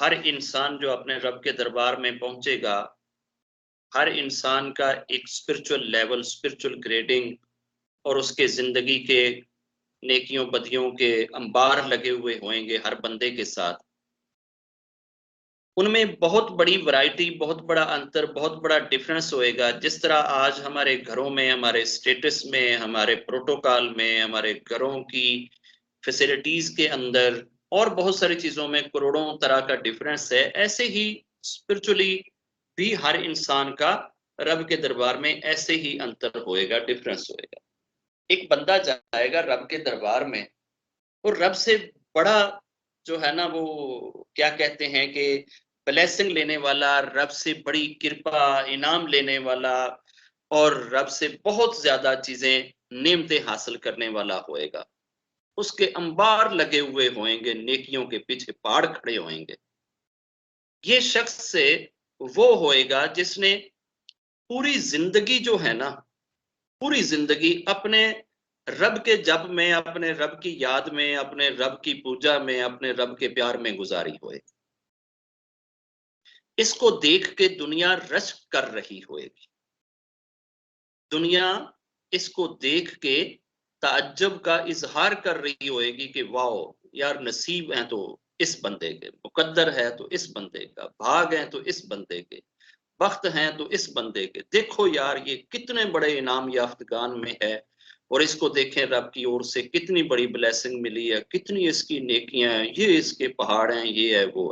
हर इंसान जो अपने रब के दरबार में पहुंचेगा, हर इंसान का एक स्पिरिचुअल लेवल, स्पिरिचुअल ग्रेडिंग और उसके जिंदगी के नेकियों बदियों के अंबार लगे हुए होंगे हर बंदे के साथ। उनमें बहुत बड़ी वैरायटी, बहुत बड़ा अंतर, बहुत बड़ा डिफरेंस होएगा। जिस तरह आज हमारे घरों में, हमारे स्टेटस में, हमारे प्रोटोकॉल में, हमारे घरों की फैसिलिटीज के अंदर और बहुत सारी चीजों में करोड़ों तरह का डिफरेंस है, ऐसे ही स्पिरिचुअली भी हर इंसान का रब के दरबार में ऐसे ही अंतर होएगा, डिफरेंस होएगा। एक बंदा जाएगा रब के दरबार में और रब से बड़ा जो है ना, वो क्या कहते हैं कि ब्लेसिंग लेने वाला, रब से बड़ी कृपा इनाम लेने वाला और रब से बहुत ज्यादा चीजें नेमतें हासिल करने वाला होएगा। उसके अंबार लगे हुए होंगे, नेकियों के पीछे पहाड़ खड़े होंगे। ये शख्स से वो होएगा जिसने पूरी जिंदगी जो है ना, पूरी जिंदगी अपने रब के जप में, अपने रब की याद में, अपने रब की पूजा में, अपने रब के प्यार में गुजारी होए। इसको देख के दुनिया रश कर रही होएगी। दुनिया इसको देख के ताज्जुब का इजहार कर रही होएगी कि वाओ यार, नसीब है तो इस बंदे के, मुकद्दर है तो इस बंदे का, भाग है तो इस बंदे के, बख्त हैं तो इस बंदे के। देखो यार, ये कितने बड़े इनाम याफ्तगान में है और इसको देखें रब की ओर से कितनी बड़ी ब्लेसिंग मिली है, कितनी इसकी नेकियां हैं, ये इसके पहाड़ हैं, ये है वो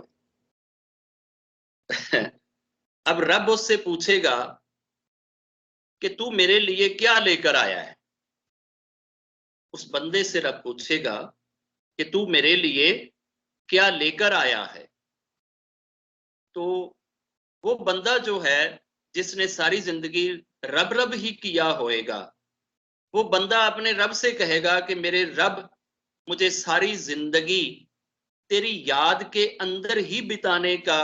है। अब रब उससे पूछेगा कि तू मेरे लिए क्या लेकर आया है। उस बंदे से रब पूछेगा कि तू मेरे लिए क्या लेकर आया है। तो वो बंदा जो है जिसने सारी जिंदगी रब रब ही किया होएगा, वो बंदा अपने रब से कहेगा कि मेरे रब, मुझे सारी जिंदगी तेरी याद के अंदर ही बिताने का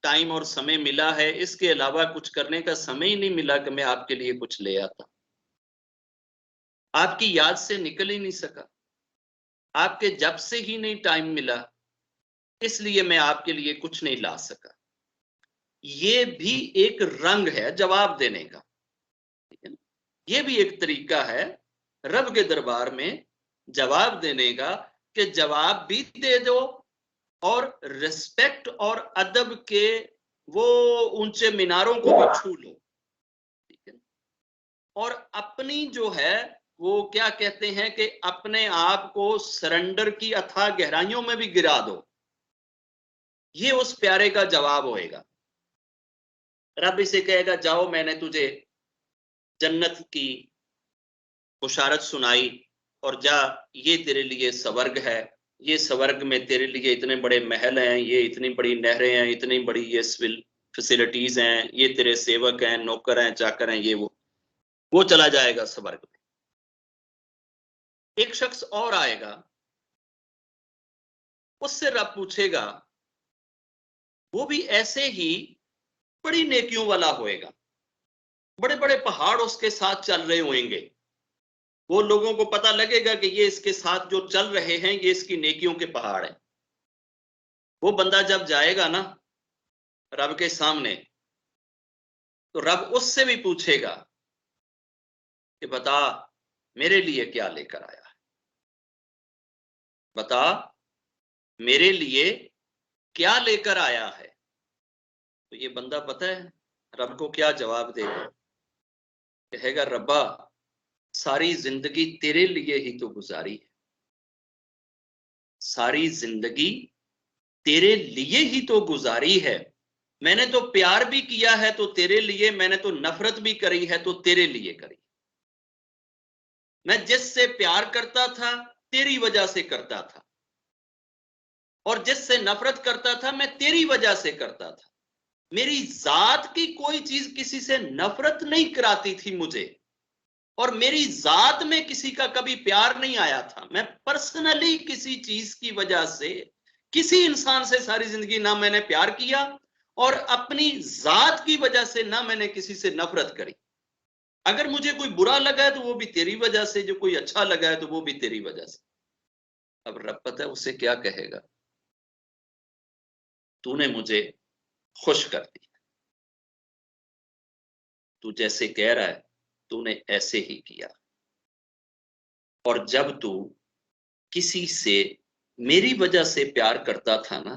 टाइम और समय मिला है, इसके अलावा कुछ करने का समय ही नहीं मिला कि मैं आपके लिए कुछ ले आता। आपकी याद से निकल ही नहीं सका, आपके जब से ही नहीं टाइम मिला, इसलिए मैं आपके लिए कुछ नहीं ला सका। ये भी एक रंग है जवाब देने का, ठीक है ना? ये भी एक तरीका है रब के दरबार में जवाब देने का, कि जवाब भी दे दो और रिस्पेक्ट और अदब के वो ऊंचे मीनारों को भी छू लो, ठीक है। और अपनी जो है वो क्या कहते हैं कि अपने आप को सरेंडर की अथाह गहराइयों में भी गिरा दो। ये उस प्यारे का जवाब होएगा। रब इसे कहेगा, जाओ मैंने तुझे जन्नत की बुशारत सुनाई और जा, ये तेरे लिए स्वर्ग है, ये स्वर्ग में तेरे लिए इतने बड़े महल हैं, ये इतनी बड़ी नहरें हैं, इतनी बड़ी ये सिविल फैसिलिटीज हैं, ये तेरे सेवक हैं, नौकर हैं, चाकर हैं, ये वो चला जाएगा स्वर्ग में। एक शख्स और आएगा, उससे रब पूछेगा, वो भी ऐसे ही बड़ी नेकियों वाला होएगा, बड़े बड़े पहाड़ उसके साथ चल रहे होंगे। वो लोगों को पता लगेगा कि ये इसके साथ जो चल रहे हैं ये इसकी नेकियों के पहाड़ हैं। वो बंदा जब जाएगा ना रब के सामने, तो रब उससे भी पूछेगा कि बता मेरे लिए क्या लेकर आया है, बता मेरे लिए क्या लेकर आया है। तो ये बंदा पता है रब को क्या जवाब देगा, कहेगा रब्बा, सारी जिंदगी तेरे लिए ही तो गुजारी है, सारी जिंदगी तेरे लिए ही तो गुजारी है। मैंने तो प्यार भी किया है तो तेरे लिए, मैंने तो नफरत भी करी है तो तेरे लिए करी। मैं जिससे प्यार करता था तेरी वजह से करता था, और जिससे नफरत करता था मैं तेरी वजह से करता था। मेरी जात की कोई चीज किसी से नफरत नहीं कराती थी मुझे, और मेरी जात में किसी का कभी प्यार नहीं आया था। मैं पर्सनली किसी चीज की वजह से, किसी इंसान से सारी जिंदगी ना मैंने प्यार किया, और अपनी जात की वजह से ना मैंने किसी से नफरत करी। अगर मुझे कोई बुरा लगा है तो वो भी तेरी वजह से, जो कोई अच्छा लगा है तो वो भी तेरी वजह से। अब रब पता है उसे क्या कहेगा, तूने मुझे खुश कर दिया। तू जैसे कह रहा है तूने ऐसे ही किया। और जब तू किसी से मेरी वजह से प्यार करता था ना,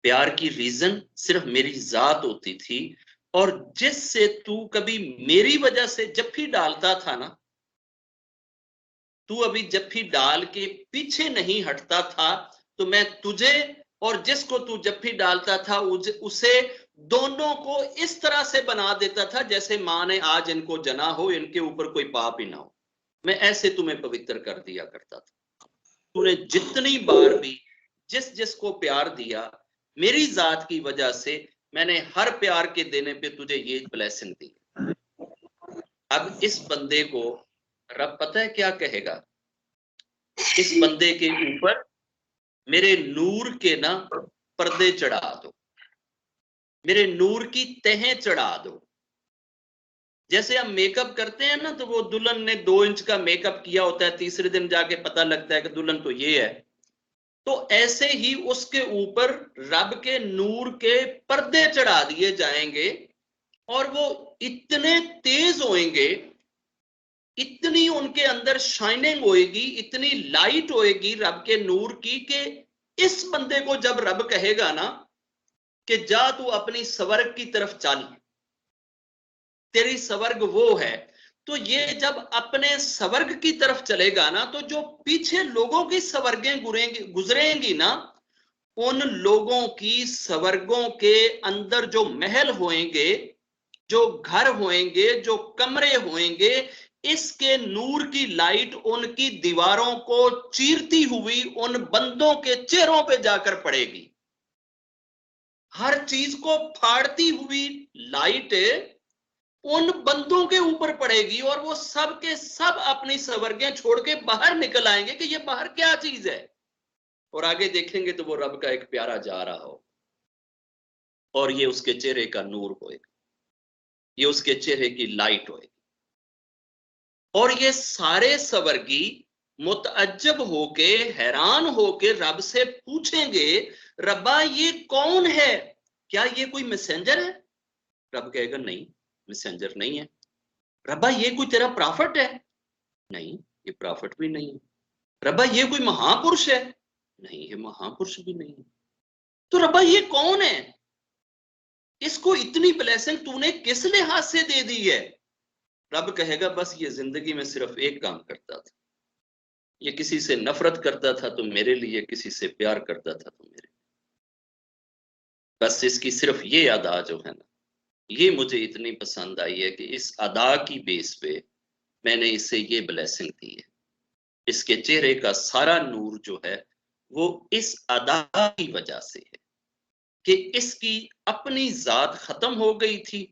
प्यार की रीजन सिर्फ मेरी जात होती थी, और जिससे तू कभी मेरी वजह से जफ्फी डालता था ना, तू अभी जफ्फी डाल के पीछे नहीं हटता था, तो मैं तुझे और जिसको तू जफ्फी डालता था उसे दोनों को इस तरह से बना देता था जैसे मां ने आज इनको जना हो, इनके ऊपर कोई पाप ही ना हो। मैं ऐसे तुम्हें पवित्र कर दिया करता था। तूने जितनी बार भी जिस जिसको प्यार दिया मेरी जात की वजह से, मैंने हर प्यार के देने पे तुझे ये ब्लेसिंग दी। अब इस बंदे को रब पता है क्या कहेगा? इस बंदे के ऊपर मेरे नूर के ना पर्दे चढ़ा दो, मेरे नूर की तहें चढ़ा दो। जैसे हम मेकअप करते हैं ना, तो वो दुल्हन ने 2 इंच का मेकअप किया होता है, तीसरे दिन जाके पता लगता है कि दुल्हन तो ये है। तो ऐसे ही उसके ऊपर रब के नूर के पर्दे चढ़ा दिए जाएंगे, और वो इतने तेज होंगे, इतनी उनके अंदर शाइनिंग होएगी, इतनी लाइट होएगी रब के नूर की, कि इस बंदे को जब रब कहेगा ना कि जा तू अपनी स्वर्ग की तरफ चल, तेरी स्वर्ग वो है, तो ये जब अपने स्वर्ग की तरफ चलेगा ना, तो जो पीछे लोगों की स्वर्गें गुजरेंगी ना, उन लोगों की स्वर्गों के अंदर जो महल होंगे, जो घर होंगे, जो कमरे होंगे, इसके नूर की लाइट उनकी दीवारों को चीरती हुई उन बंदों के चेहरों पे जाकर पड़ेगी। हर चीज को फाड़ती हुई लाइट उन बंदों के ऊपर पड़ेगी, और वो सब के सब अपनी स्वर्गें छोड़ के बाहर निकल आएंगे कि ये बाहर क्या चीज है। और आगे देखेंगे तो वो रब का एक प्यारा जा रहा हो, और ये उसके चेहरे का नूर होएगा, ये उसके चेहरे की लाइट होएगी। और ये सारे स्वर्गी मुतअज्जब होके, हैरान होके रब से पूछेंगे, रब्बा ये कौन है? क्या ये कोई मैसेंजर है? रब कहेगा नहीं, मैसेंजर नहीं है। रब्बा ये कोई तेरा प्रॉफिट है? नहीं, ये प्रॉफिट भी नहीं है। रब्बा ये कोई महापुरुष है? नहीं, ये महापुरुष भी नहीं है। तो रब्बा ये कौन है? इसको इतनी ब्लेसिंग तूने किस लिहाज से दे दी है? रब कहेगा बस ये जिंदगी में सिर्फ एक काम करता था, ये किसी से नफरत करता था तो मेरे लिए, किसी से प्यार करता था तो मेरे। बस इसकी सिर्फ ये अदा जो है ना, ये मुझे इतनी पसंद आई है कि इस अदा की बेस पे मैंने इसे ये ब्लेसिंग दी है। इसके चेहरे का सारा नूर जो है वो इस अदा की वजह से है कि इसकी अपनी जात खत्म हो गई थी,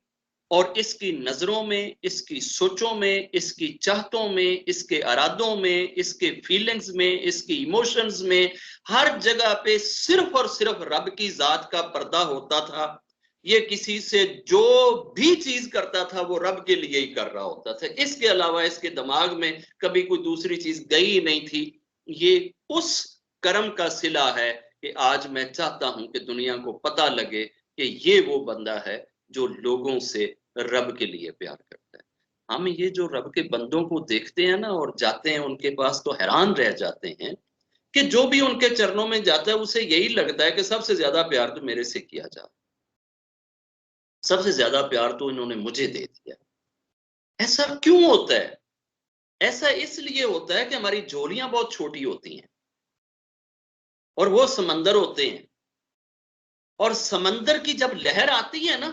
और इसकी नजरों में, इसकी सोचों में, इसकी चाहतों में, इसके इरादों में, इसके फीलिंग्स में, इसकी इमोशंस में, हर जगह पे सिर्फ और सिर्फ रब की जात का पर्दा होता था। ये किसी से जो भी चीज करता था वो रब के लिए ही कर रहा होता था, इसके अलावा इसके दिमाग में कभी कोई दूसरी चीज गई ही नहीं थी। ये उस कर्म का सिला है कि आज मैं चाहता हूं कि दुनिया को पता लगे कि ये वो बंदा है जो लोगों से रब के लिए प्यार करता है। हम ये जो रब के बंदों को देखते हैं ना और जाते हैं उनके पास, तो हैरान रह जाते हैं कि जो भी उनके चरणों में जाता है उसे यही लगता है कि सबसे ज्यादा प्यार तो मेरे से किया जा, सबसे ज्यादा प्यार तो इन्होंने मुझे दे दिया। ऐसा क्यों होता है? ऐसा इसलिए होता है कि हमारी झोलियां बहुत छोटी होती हैं और वो समंदर होते हैं, और समंदर की जब लहर आती है ना,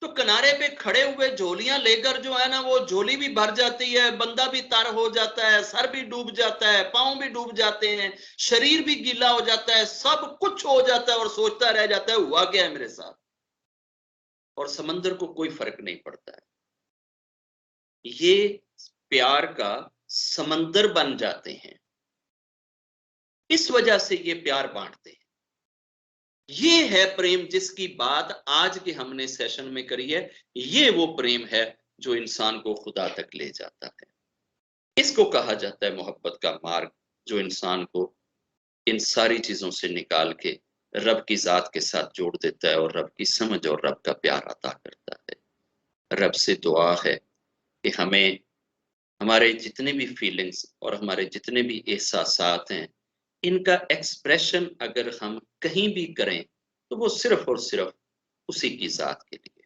तो किनारे पे खड़े हुए झोलियां लेकर जो है ना, वो झोली भी भर जाती है, बंदा भी तर हो जाता है, सर भी डूब जाता है, पांव भी डूब जाते हैं, शरीर भी गीला हो जाता है, सब कुछ हो जाता है, और सोचता रह जाता है हुआ क्या है मेरे साथ। और समंदर को कोई फर्क नहीं पड़ता है। ये प्यार का समंदर बन जाते हैं, इस वजह से ये प्यार बांटते हैं। ये है प्रेम जिसकी बात आज के हमने सेशन में करी है। ये वो प्रेम है जो इंसान को खुदा तक ले जाता है। इसको कहा जाता है मोहब्बत का मार्ग, जो इंसान को इन सारी चीजों से निकाल के रब की जात के साथ जोड़ देता है और रब की समझ और रब का प्यार अता करता है। रब से दुआ है कि हमें हमारे जितने भी फीलिंग्स और हमारे जितने भी एहसासात हैं, इनका एक्सप्रेशन अगर हम कहीं भी करें तो वो सिर्फ और सिर्फ उसी की जात के लिए।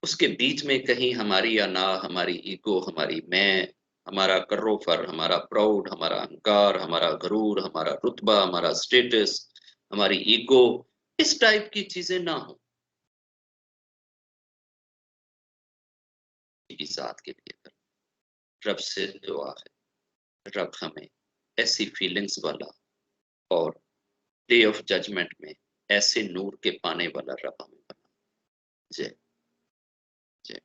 उसके बीच में कहीं हमारी या ना, हमारी ईगो, हमारी मैं, हमारा कर्रोफर, हमारा प्राउड, हमारा अहंकार, हमारा गरूर, हमारा रुतबा, हमारा स्टेटस, हमारी ईगो, इस टाइप की चीजें ना हो की जात के लिए कर। रब से दुआ है, रब हमें ऐसी फीलिंग्स वाला और डे ऑफ जजमेंट में ऐसे नूर के पाने वाला रब हमें बना। जय जय।